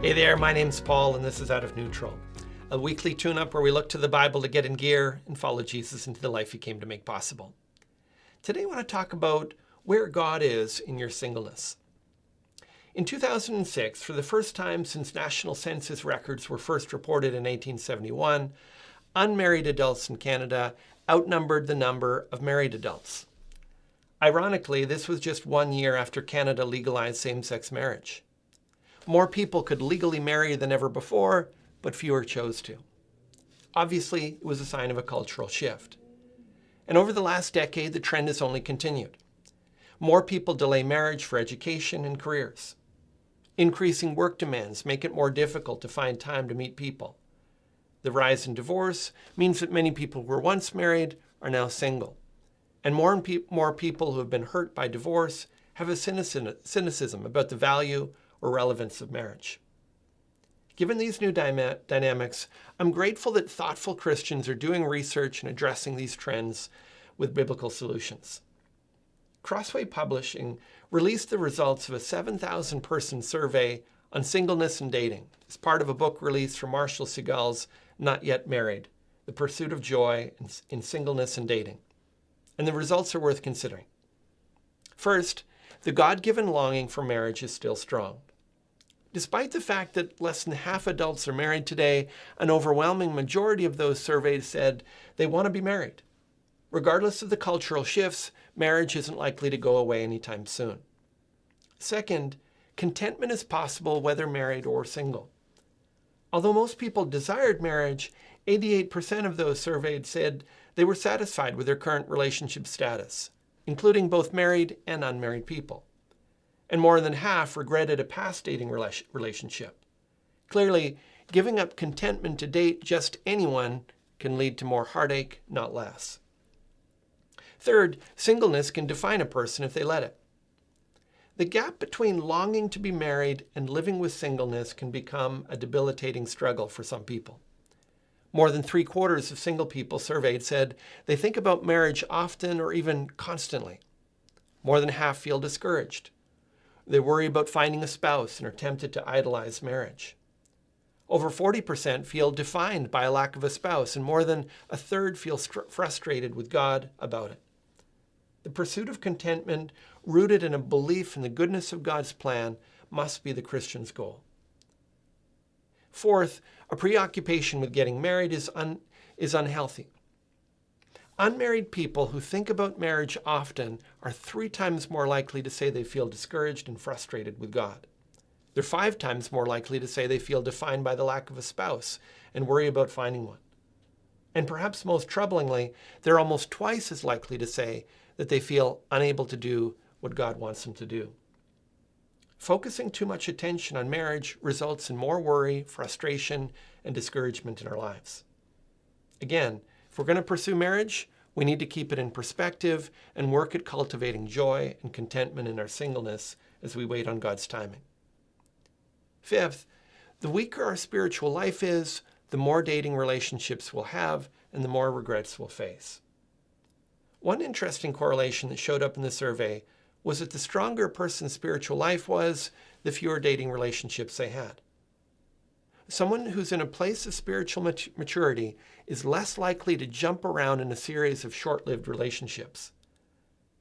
Hey there, my name's Paul, and this is Out of Neutral, a weekly tune-up where we look to the Bible to get in gear and follow Jesus into the life he came to make possible. Today I want to talk about where God is in your singleness. In 2006, for the first time since national census records were first reported in 1871, unmarried adults in Canada outnumbered the number of married adults. Ironically, this was just 1 year after Canada legalized same-sex marriage. More people could legally marry than ever before, but fewer chose to. Obviously, it was a sign of a cultural shift. And over the last decade, the trend has only continued. More people delay marriage for education and careers. Increasing work demands make it more difficult to find time to meet people. The rise in divorce means that many people who were once married are now single. And more people who have been hurt by divorce have a cynicism about the value or relevance of marriage. Given these new dynamics, I'm grateful that thoughtful Christians are doing research and addressing these trends with biblical solutions. Crossway Publishing released the results of a 7,000-person survey on singleness and dating as part of a book released from Marshall Segal's Not Yet Married, The Pursuit of Joy in Singleness and Dating. And the results are worth considering. First, the God-given longing for marriage is still strong. Despite the fact that less than half adults are married today, an overwhelming majority of those surveyed said they want to be married. Regardless of the cultural shifts, marriage isn't likely to go away anytime soon. Second, contentment is possible whether married or single. Although most people desired marriage, 88% of those surveyed said they were satisfied with their current relationship status, including both married and unmarried people. And more than half regretted a past dating relationship. Clearly, giving up contentment to date just anyone can lead to more heartache, not less. Third, singleness can define a person if they let it. The gap between longing to be married and living with singleness can become a debilitating struggle for some people. More than 3/4 of single people surveyed said they think about marriage often or even constantly. More than half feel discouraged. They worry about finding a spouse and are tempted to idolize marriage. Over 40% feel defined by a lack of a spouse, and more than a third feel frustrated with God about it. The pursuit of contentment, rooted in a belief in the goodness of God's plan, must be the Christian's goal. Fourth, a preoccupation with getting married is unhealthy. Unmarried people who think about marriage often are 3 times more likely to say they feel discouraged and frustrated with God. They're 5 times more likely to say they feel defined by the lack of a spouse and worry about finding one. And perhaps most troublingly, they're almost twice as likely to say that they feel unable to do what God wants them to do. Focusing too much attention on marriage results in more worry, frustration, and discouragement in our lives. Again, if we're going to pursue marriage, we need to keep it in perspective and work at cultivating joy and contentment in our singleness as we wait on God's timing. Fifth, the weaker our spiritual life is, the more dating relationships we'll have and the more regrets we'll face. One interesting correlation that showed up in the survey was that the stronger a person's spiritual life was, the fewer dating relationships they had. Someone who's in a place of spiritual maturity is less likely to jump around in a series of short-lived relationships.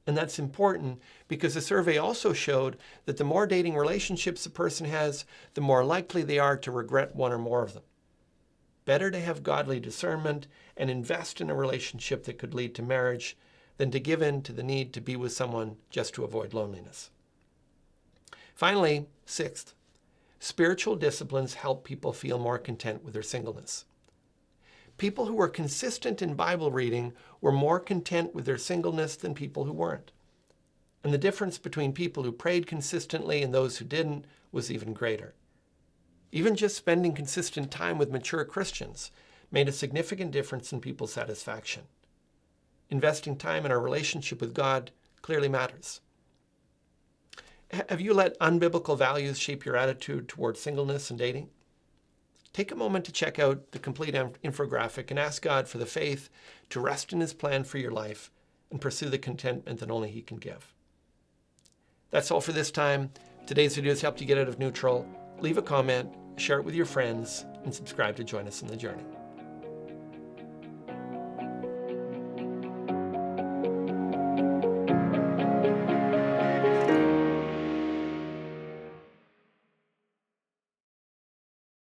And that's important because the survey also showed that the more dating relationships a person has, the more likely they are to regret one or more of them. Better to have godly discernment and invest in a relationship that could lead to marriage than to give in to the need to be with someone just to avoid loneliness. Finally, sixth, spiritual disciplines help people feel more content with their singleness. People who were consistent in Bible reading were more content with their singleness than people who weren't. And the difference between people who prayed consistently and those who didn't was even greater. Even just spending consistent time with mature Christians made a significant difference in people's satisfaction. Investing time in our relationship with God clearly matters. Have you let unbiblical values shape your attitude towards singleness and dating? Take a moment to check out the complete infographic and ask God for the faith to rest in His plan for your life and pursue the contentment that only He can give. That's all for this time. Today's video has helped you get out of neutral. Leave a comment, share it with your friends, and subscribe to join us in the journey.